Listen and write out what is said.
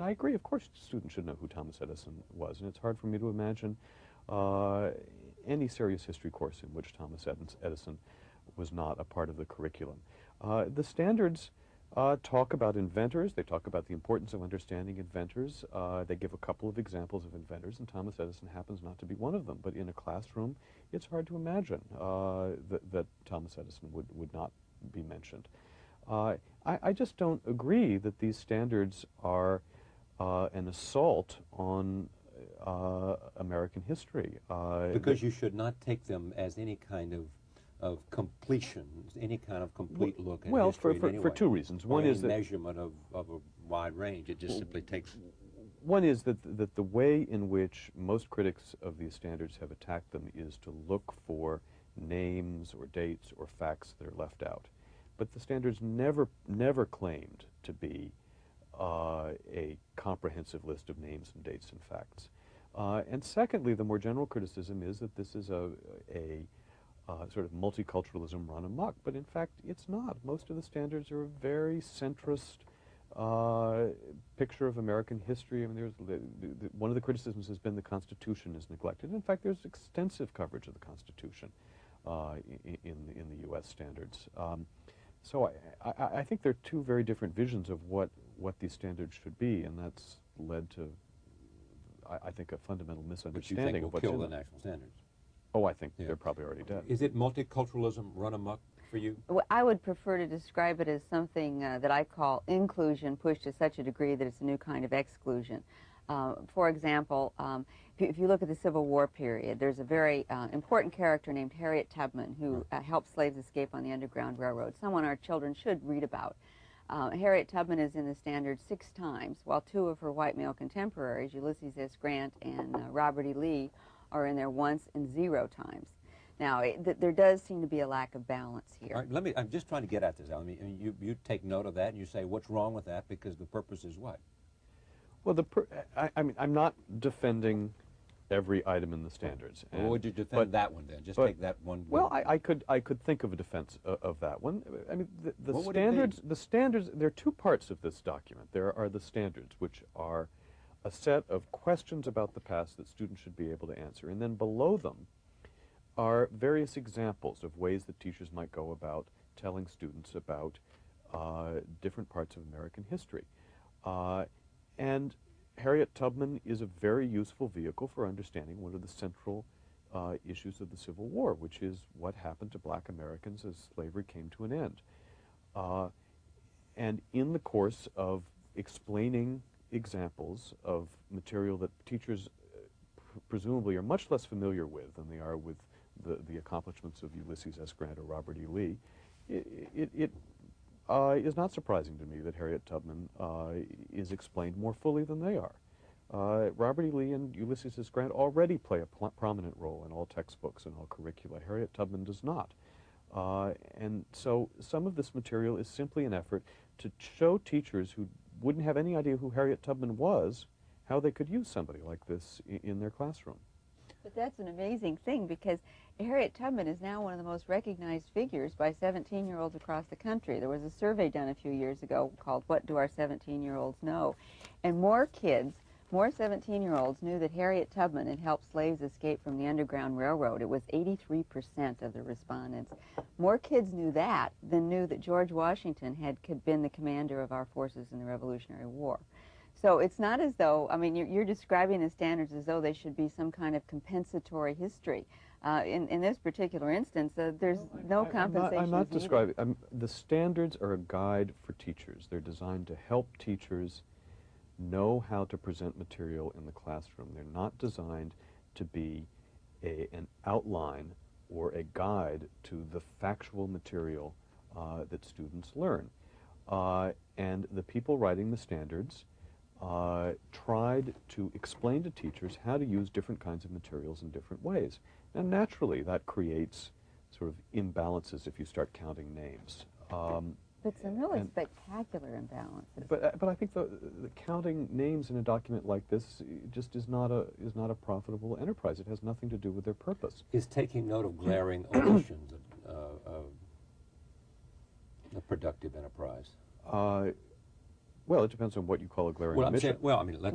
I agree. Of course, students should know who Thomas Edison was, and it's hard for me to imagine any serious history course in which Thomas Edison was not a part of the curriculum. The standards talk about inventors. They talk about the importance of understanding inventors. They give a couple of examples of inventors, and Thomas Edison happens not to be one of them. But in a classroom, it's hard to imagine that Thomas Edison would not be mentioned. I just don't agree that these standards are an assault on American history. Because you should not take them as any kind of completion, any kind of complete look at history in any for way. two reasons. One is that measurement of a wide range. It just simply takes. One is that the way in which most critics of these standards have attacked them is to look for names or dates or facts that are left out. But the standards never claimed to be a comprehensive list of names and dates and facts. And secondly, the more general criticism is that this is a sort of multiculturalism run amok, but in fact it's not. Most of the standards are a very centrist picture of American history. I mean, one of the criticisms has been the Constitution is neglected. In fact, there's extensive coverage of the Constitution in the U.S. standards. So I think there are two very different visions of what these standards should be, and that's led to, I think, a fundamental misunderstanding of what's in them. Which you think will kill the national standards? Oh, I think they're probably already dead. Is it multiculturalism run amok for you? Well, I would prefer to describe it as something that I call inclusion pushed to such a degree that it's a new kind of exclusion. For example, if you look at the Civil War period, there's a very important character named Harriet Tubman who helped slaves escape on the Underground Railroad, someone our children should read about. Harriet Tubman is in the standard 6 times, while 2 of her white male contemporaries, Ulysses S. Grant and Robert E. Lee, are in there once and 0 times. Now, there does seem to be a lack of balance here. All right, I'm just trying to get at this. I mean, you take note of that and you say, what's wrong with that? Because the purpose is what? Well, I mean, I'm not defending every item in the standards. Well, would you defend that one then? Just take that one. Well, I could think of a defense of that one. I mean, the standards. There are 2 parts of this document. There are the standards, which are a set of questions about the past that students should be able to answer, and then below them are various examples of ways that teachers might go about telling students about different parts of American history. And Harriet Tubman is a very useful vehicle for understanding one of the central issues of the Civil War, which is what happened to black Americans as slavery came to an end. And in the course of explaining examples of material that teachers presumably are much less familiar with than they are with the accomplishments of Ulysses S. Grant or Robert E. Lee, it is not surprising to me that Harriet Tubman is explained more fully than they are. Robert E. Lee and Ulysses S. Grant already play a prominent role in all textbooks and all curricula. Harriet Tubman does not. And so some of this material is simply an effort to show teachers who wouldn't have any idea who Harriet Tubman was how they could use somebody like this in their classroom. But that's an amazing thing, because Harriet Tubman is now one of the most recognized figures by 17-year-olds across the country. There was a survey done a few years ago called What Do Our 17-Year-Olds Know? And more kids, more 17-year-olds knew that Harriet Tubman had helped slaves escape from the Underground Railroad. It was 83% of the respondents. More kids knew that than knew that George Washington had been the commander of our forces in the Revolutionary War. So it's not as though, I mean, you're describing the standards as though they should be some kind of compensatory history. In this particular instance, there's no compensation. I'm not describing. The standards are a guide for teachers. They're designed to help teachers know how to present material in the classroom. They're not designed to be an outline or a guide to the factual material that students learn. And the people writing the standards tried to explain to teachers how to use different kinds of materials in different ways. And naturally, that creates sort of imbalances if you start counting names. But some really spectacular imbalances. But I think the counting names in a document like this just is not a profitable enterprise. It has nothing to do with their purpose. Is taking note of glaring omissions a productive enterprise? Well, it depends on what you call a glaring Well, I'm omission. saying, well, I mean, let's